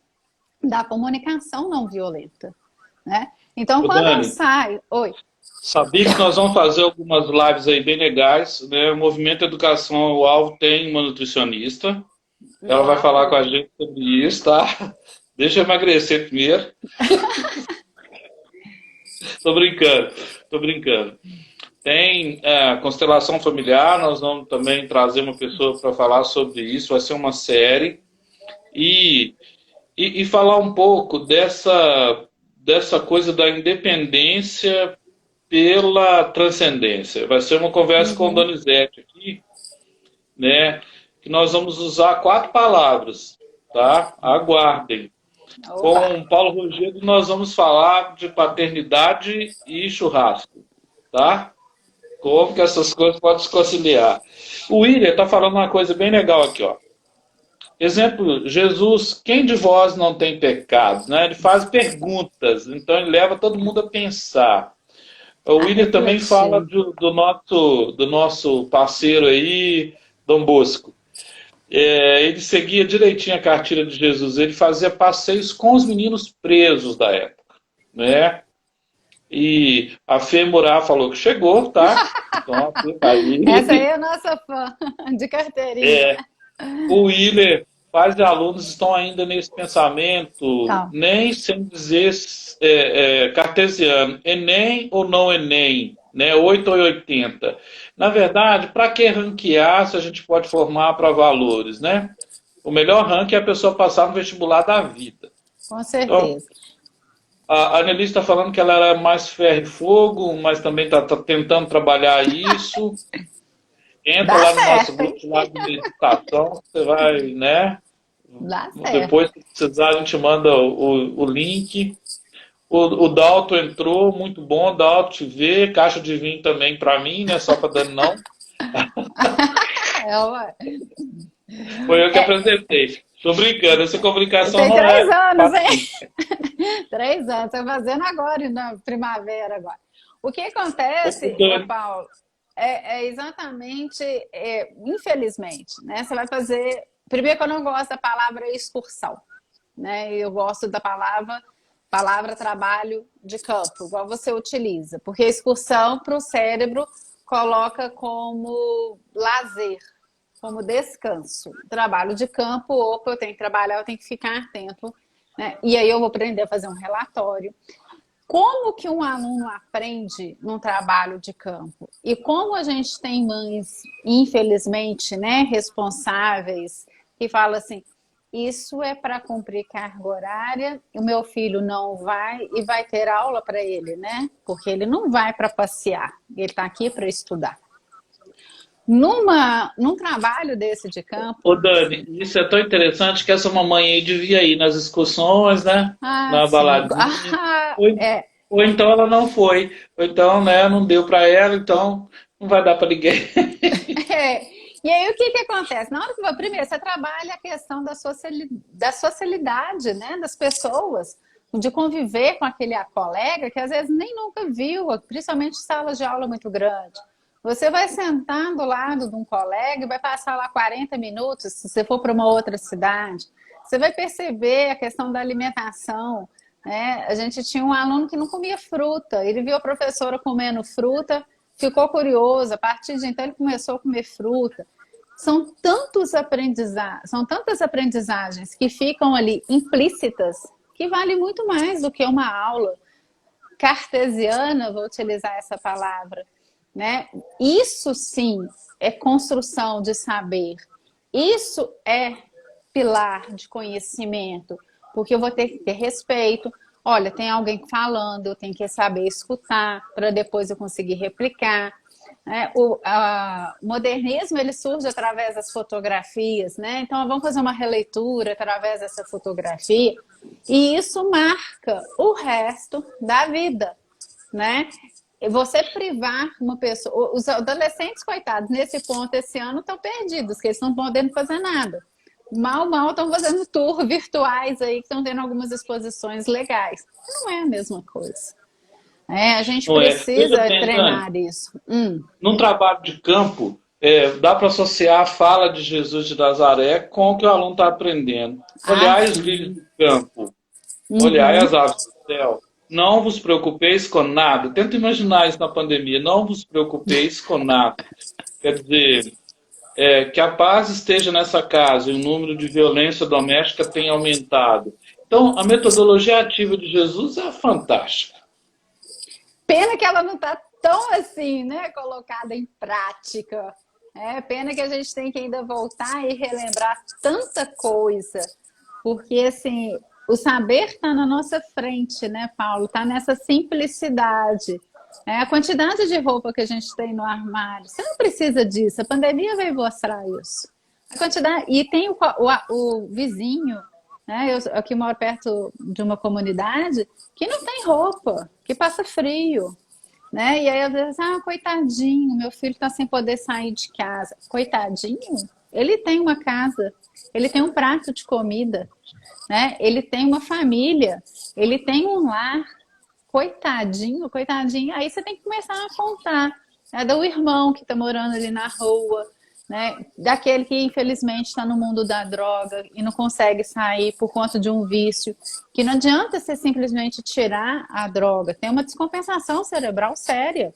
da comunicação não violenta, né? Então, Ô, quando eu Dani, saio... Oi. sabia que nós vamos fazer algumas lives aí bem legais, né? O Movimento Educação ao Alvo tem uma nutricionista. Ela vai falar com Uau! a gente sobre isso, tá? Deixa eu emagrecer primeiro. Tô brincando, tô brincando. Tem constelação familiar, nós vamos também trazer uma pessoa para falar sobre isso, vai ser uma série. E, e falar um pouco dessa coisa da independência pela transcendência. Vai ser uma conversa com o Uhum. Donizete aqui, né? Que nós vamos usar 4 palavras, tá? Aguardem. Oba! Com Paulo Rogério, nós vamos falar de paternidade e churrasco, tá? Como que essas coisas podem se conciliar. O William está falando uma coisa bem legal aqui, ó. Exemplo, Jesus, quem de vós não tem pecados, né? Ele faz perguntas, então ele leva todo mundo a pensar. O A William também fala refletir. do nosso parceiro aí, Dom Bosco. Ele seguia direitinho a cartilha de Jesus, ele fazia passeios com os meninos presos da época, né? E a Fê Murá falou que chegou, tá? Então a Fê tá Essa aí aí. é a nossa fã de carteirinha. É, o Willer, pais de alunos estão ainda nesse pensamento, Então, nem sem dizer cartesiano, Enem ou não Enem, né? 8 ou 80. Na verdade, para que ranquear se a gente pode formar para valores, né? O melhor ranking é a pessoa passar no vestibular da vida. com Então, certeza. a Annelise está falando que ela era mais ferro e fogo, mas também está tentando trabalhar isso. Entra Dá lá no nosso certo, hein? grupo lá de meditação, você vai, né? Dá certo. Depois, se precisar, a gente manda o link. O Dalton entrou, muito bom. Dalton, te vê. Caixa de vinho também para mim, né? Só para Dani não. É, ué. Foi eu que É, apresentei. Tô brincando, essa comunicação tem não três é anos, hein? pacífica. 3 anos. Estou fazendo agora, na primavera agora. O que Ô, acontece, ô Dani, Paulo, é exatamente, infelizmente, né? Você vai fazer. Primeiro que eu não gosto da palavra excursão, né? Eu gosto da palavra trabalho de campo, igual você utiliza, porque a excursão para o cérebro coloca como lazer, como descanso. Trabalho de campo, opa, eu tenho que trabalhar, eu tenho que ficar atento, né? E aí eu vou aprender a fazer um relatório. Como que um aluno aprende num trabalho de campo? E como a gente tem mães, infelizmente, né, responsáveis, que falam assim, isso é para cumprir carga horária, o meu filho não vai e vai ter aula para ele, né? Porque ele não vai para passear, ele está aqui para estudar. Num trabalho desse de ô, campo, Dani, isso é tão interessante que essa mamãe aí devia ir nas excursões, né? ah, Na sim, baladinha. ah, Ou, é, ou então ela não foi. Ou então, né, não deu para ela, então não vai dar para ninguém. é. E aí o que que acontece? Na hora que primeiro você trabalha a questão da socialidade, né, das pessoas, de conviver com aquele colega que às vezes nem nunca viu, principalmente em salas de aula muito grandes. Você vai sentar do lado de um colega e vai passar lá 40 minutos, se você for para uma outra cidade. Você vai perceber a questão da alimentação, né? A gente tinha um aluno que não comia fruta, ele viu a professora comendo fruta, ficou curioso, a partir de então ele começou a comer fruta. São tantas aprendizagens que ficam ali implícitas que vale muito mais do que uma aula cartesiana, vou utilizar essa palavra, né? Isso sim é construção de saber. Isso é pilar de conhecimento, porque eu vou ter que ter respeito. Olha, tem alguém falando, eu tenho que saber escutar para depois eu conseguir replicar. O modernismo ele surge através das fotografias, né? Então vamos fazer uma releitura através dessa fotografia e isso marca o resto da vida, né? Você privar uma pessoa, os adolescentes coitados nesse ponto esse ano estão perdidos, que eles não estão podendo fazer nada. Mal estão fazendo tour virtuais aí que estão tendo algumas exposições legais. Não é a mesma coisa. A gente Não é? Veja precisa bem, Dani, treinar isso. num trabalho de campo, dá para associar a fala de Jesus de Nazaré com o que o aluno está aprendendo. Ah, Olhai os sim. lírios do campo, olhai Uhum. as aves do céu. Não vos preocupeis com nada. Tenta imaginar isso na pandemia. Não vos preocupeis com nada. Quer dizer, que a paz esteja nessa casa e o número de violência doméstica tenha aumentado. Então, a metodologia ativa de Jesus é fantástica. Pena que ela não está tão assim, né, colocada em prática. Pena que a gente tem que ainda voltar e relembrar tanta coisa, porque assim, o saber está na nossa frente, né, Paulo? Está nessa simplicidade. A quantidade de roupa que a gente tem no armário. Você não precisa disso. A pandemia veio mostrar isso. A quantidade e tem o vizinho, né? Eu aqui moro perto de uma comunidade que não tem roupa, que passa frio, né? E aí às vezes, coitadinho, meu filho está sem poder sair de casa. Coitadinho, ele tem uma casa, ele tem um prato de comida, né? Ele tem uma família, ele tem um lar. Coitadinho, coitadinho. Aí você tem que começar a contar, né? Do irmão que está morando ali na rua, né? Daquele que infelizmente está no mundo da droga e não consegue sair por conta de um vício, que não adianta você simplesmente tirar a droga, tem uma descompensação cerebral séria,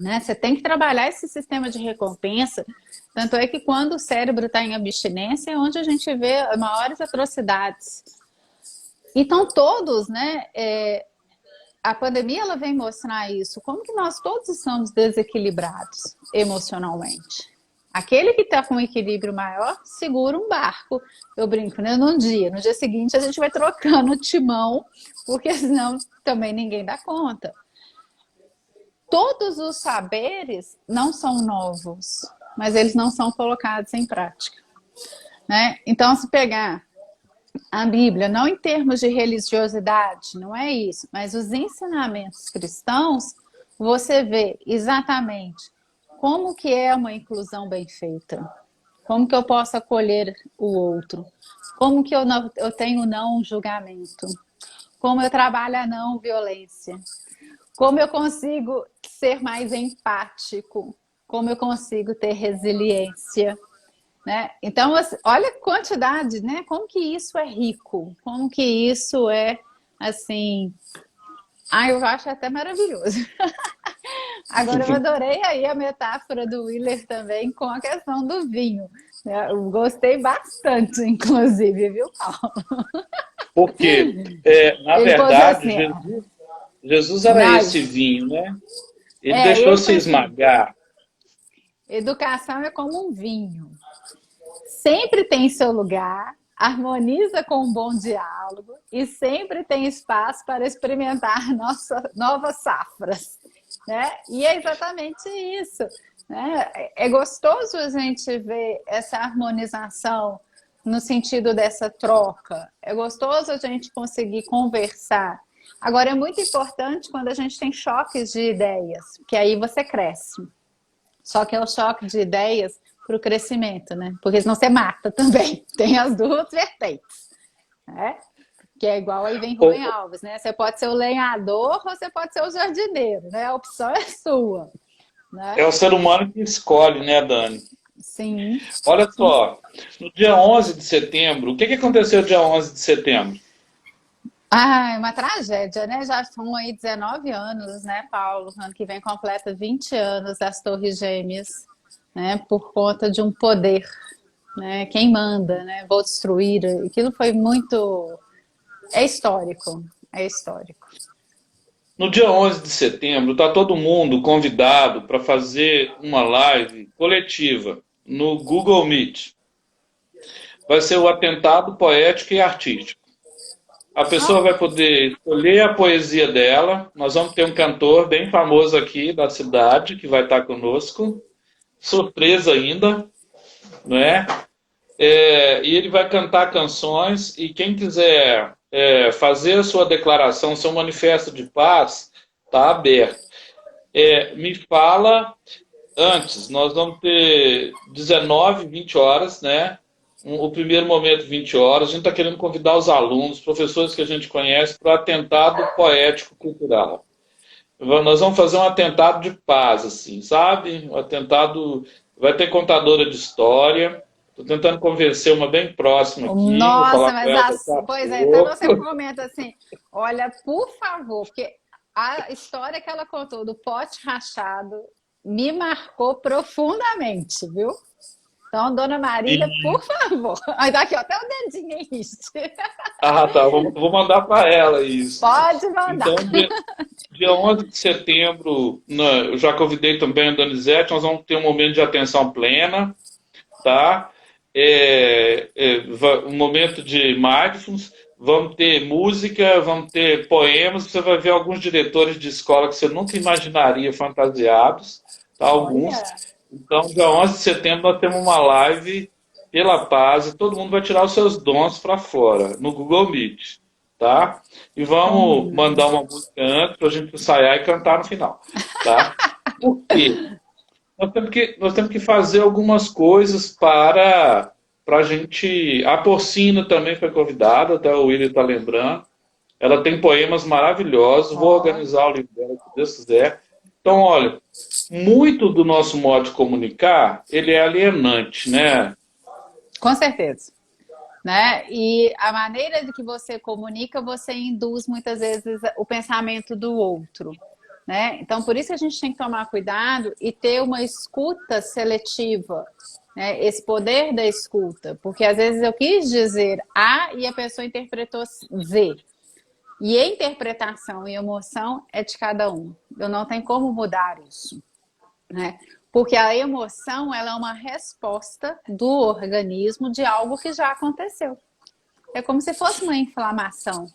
né? Você tem que trabalhar esse sistema de recompensa. Tanto é que quando o cérebro está em abstinência é onde a gente vê as maiores atrocidades. Então todos, né? A pandemia ela vem mostrar isso, como que nós todos estamos desequilibrados emocionalmente. Aquele que está com um equilíbrio maior segura um barco. Eu brinco, né? No dia seguinte a gente vai trocando o timão, porque senão também ninguém dá conta. Todos os saberes não são novos, mas eles não são colocados em prática, né? Então, se pegar a Bíblia, não em termos de religiosidade, não é isso, mas os ensinamentos cristãos, você vê exatamente como que é uma inclusão bem feita, como que eu posso acolher o outro, como que eu tenho não julgamento, como eu trabalho a não violência, como eu consigo ser mais empático, como eu consigo ter resiliência, né? Então, olha a quantidade, né? Como que isso é rico, como que isso é, assim... eu acho até maravilhoso. Agora, eu adorei aí a metáfora do Willer também com a questão do vinho. Eu gostei bastante, inclusive, viu, Paulo? Porque, na Ele pôs verdade, assim, Jesus era esse nós... vinho, né? Ele deixou ele se foi assim, esmagar. educação é como um vinho. Sempre tem seu lugar, harmoniza com um bom diálogo e sempre tem espaço para experimentar novas safras, né? E é exatamente isso, né? É gostoso a gente ver essa harmonização no sentido dessa troca. É gostoso a gente conseguir conversar. Agora, é muito importante quando a gente tem choques de ideias, porque aí você cresce. Só que é o choque de ideias para o crescimento, né? Porque senão você mata também. Tem as duas vertentes, né? Que é igual aí vem Rubem Alves, né? Você pode ser o lenhador ou você pode ser o jardineiro, né? A opção é sua, né? É o ser humano que escolhe, né, Dani? Sim. Olha só, no dia 11 de setembro, o que aconteceu dia 11 de setembro? É uma tragédia, né? Já são aí 19 anos, né, Paulo? Ano que vem completa 20 anos das Torres Gêmeas, né? Por conta de um poder, né? Quem manda, né? Vou destruir. Aquilo foi muito... É histórico, é histórico. No dia 11 de setembro, está todo mundo convidado para fazer uma live coletiva no Google Meet. Vai ser o atentado poético e artístico. A pessoa vai poder escolher a poesia dela. Nós vamos ter um cantor bem famoso aqui da cidade que vai estar conosco. Surpresa ainda, não é? E ele vai cantar canções e quem quiser fazer a sua declaração, seu manifesto de paz, está aberto. Me fala antes, nós vamos ter 19, 20 horas, né? O primeiro momento, 20 horas. A gente está querendo convidar os alunos, professores que a gente conhece, para o atentado poético-cultural. Nós vamos fazer um atentado de paz, assim, sabe? Um atentado. Vai ter contadora de história. Estou tentando convencer uma bem próxima aqui. Vou Nossa, falar com ela. mas pois é, então você comenta assim, olha, por favor, porque a história que ela contou do pote rachado me marcou profundamente, viu? Então, dona Marília, por favor. Mas aqui, ó, até o dedinho aí. Ah, tá. Vou mandar para ela isso. Pode mandar. Então, dia 11 de setembro, eu já convidei também a Donizete, nós vamos ter um momento de atenção plena, tá? Um momento de mindfulness, vamos ter música, vamos ter poemas, você vai ver alguns diretores de escola que você nunca imaginaria fantasiados, tá? Alguns. Olha. Então, dia 11 de setembro, nós temos uma live pela paz e todo mundo vai tirar os seus dons para fora, no Google Meet, tá? E vamos mandar uma música antes para a gente ensaiar e cantar no final, tá? Por quê? Nós temos que fazer algumas coisas para a gente... A Porcina também foi convidada, até o William está lembrando. Ela tem poemas maravilhosos, vou organizar o livro dela, se Deus quiser. Então, olha, muito do nosso modo de comunicar, ele é alienante, né? Com certeza. Né? E a maneira de que você comunica, você induz muitas vezes o pensamento do outro. Né? Então, por isso a gente tem que tomar cuidado e ter uma escuta seletiva, né? Esse poder da escuta, porque às vezes eu quis dizer A e a pessoa interpretou Z. E a interpretação e emoção é de cada um. Eu não tenho como mudar isso, né? Porque a emoção, ela é uma resposta do organismo de algo que já aconteceu. É como se fosse uma inflamação,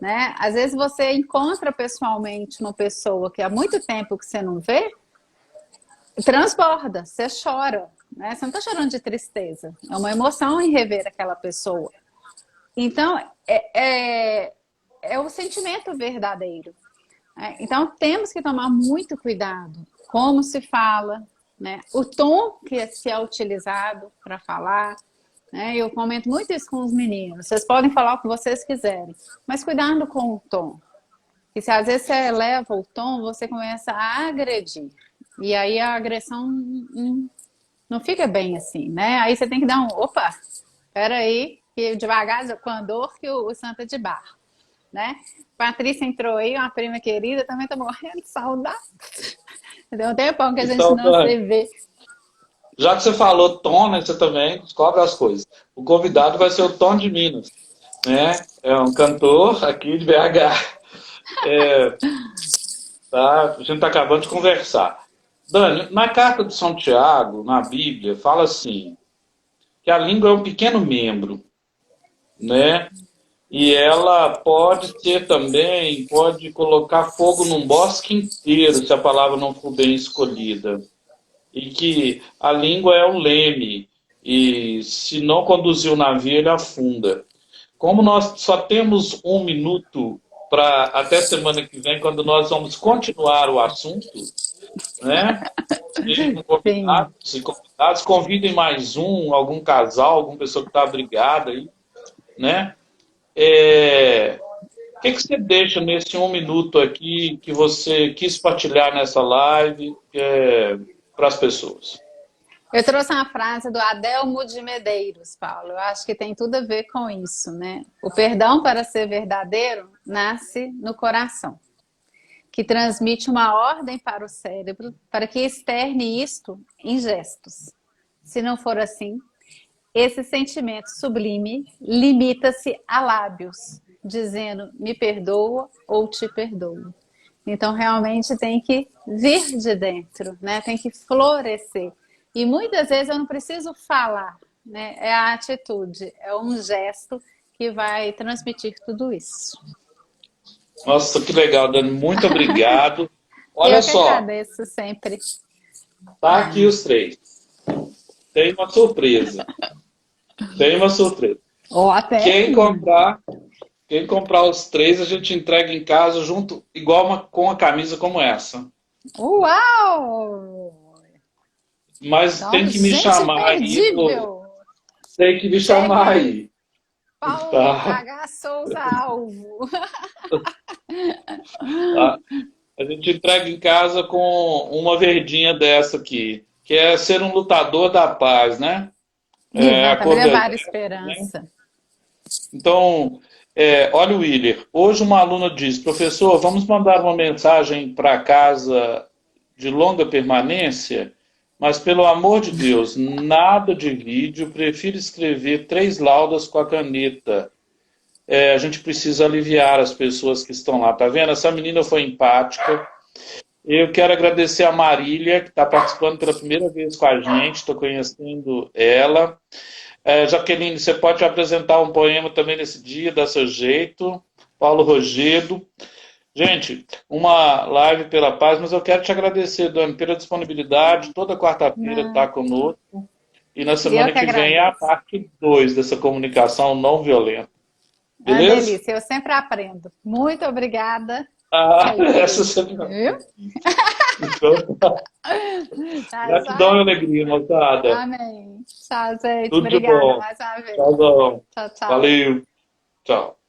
né? Às vezes você encontra pessoalmente uma pessoa que há muito tempo que você não vê, transborda, você chora, né? Você não está chorando de tristeza, é uma emoção em rever aquela pessoa. Então, é o sentimento verdadeiro. Né? Então, temos que tomar muito cuidado como se fala, né? O tom que se é utilizado para falar. Né? Eu comento muito isso com os meninos. Vocês podem falar o que vocês quiserem, mas cuidado com o tom. E se às vezes você eleva o tom, você começa a agredir. E aí a agressão não fica bem assim, né? Aí você tem que dar um, opa, peraí, que devagar, com a dor que o santo é de barro, né? Patrícia entrou aí, uma prima querida, também tá morrendo de saudade. Deu um tempão que a gente não se vê. Já que você falou tom, né, você também descobre as coisas. O convidado vai ser o Tom de Minas, né? É um cantor aqui de BH. Tá? A gente está acabando de conversar. Dani, na carta de São Tiago, na Bíblia, fala assim, que a língua é um pequeno membro, né? E ela pode ser também, pode colocar fogo num bosque inteiro, se a palavra não for bem escolhida. E que a língua é um leme, e se não conduzir o navio, ele afunda. Como nós só temos um minuto para até semana que vem, quando nós vamos continuar o assunto, né? Convidados, convidem mais algum casal, alguma pessoa que está brigada aí, né? O que você deixa nesse um minuto aqui que você quis partilhar nessa live para as pessoas? Eu trouxe uma frase do Adelmo de Medeiros, Paulo. Eu acho que tem tudo a ver com isso, né? O perdão, para ser verdadeiro, nasce no coração, que transmite uma ordem para o cérebro para que externe isto em gestos. Se não for assim, esse sentimento sublime limita-se a lábios, dizendo me perdoa ou te perdoo. Então, realmente tem que vir de dentro, né? Tem que florescer. E muitas vezes eu não preciso falar, né? É a atitude, é um gesto que vai transmitir tudo isso. Nossa, que legal, Dani. Muito obrigado. Olha Eu que só, agradeço sempre. tá aqui os três. Tem uma surpresa. Tem uma surpresa. Ó, até Quem aí. comprar, quem comprar os três, a gente entrega em casa junto, igual com uma camisa como essa. Uau! Mas tem Então, que me gente chamar aí. imperdível! Tem que me chamar Segue aí. Paulo Tá? H. Souza Alvo. Tá? A gente entrega em casa com uma verdinha dessa aqui, que é ser um lutador da paz, né? É a Exatamente, cor levar violeta, né? esperança. Então, olha o Willer. Hoje uma aluna diz, professor, vamos mandar uma mensagem para casa de longa permanência, mas pelo amor de Deus, nada de vídeo, prefiro escrever 3 laudas com a caneta. A gente precisa aliviar as pessoas que estão lá, tá vendo? Essa menina foi empática. Eu quero agradecer a Marília, que está participando pela primeira vez com a gente, estou conhecendo ela. Jaqueline, você pode apresentar um poema também nesse dia, dá seu jeito. Paulo Rogedo. Gente, uma live pela paz, mas eu quero te agradecer, Dani, pela disponibilidade. Toda quarta-feira está Não, conosco. E na eu semana que que vem é a agradeço. parte 2 dessa comunicação não violenta. É uma Beleza? delícia, eu sempre aprendo. Muito obrigada. Ah, Foi essa incrível. semana. Viu? Então, Tá, gratidão e joia? alegria, moçada. Amém. Tchau, gente. Tudo de Obrigada bom. mais uma vez. Tchauzão. Tchau, tchau. Valeu. Tchau.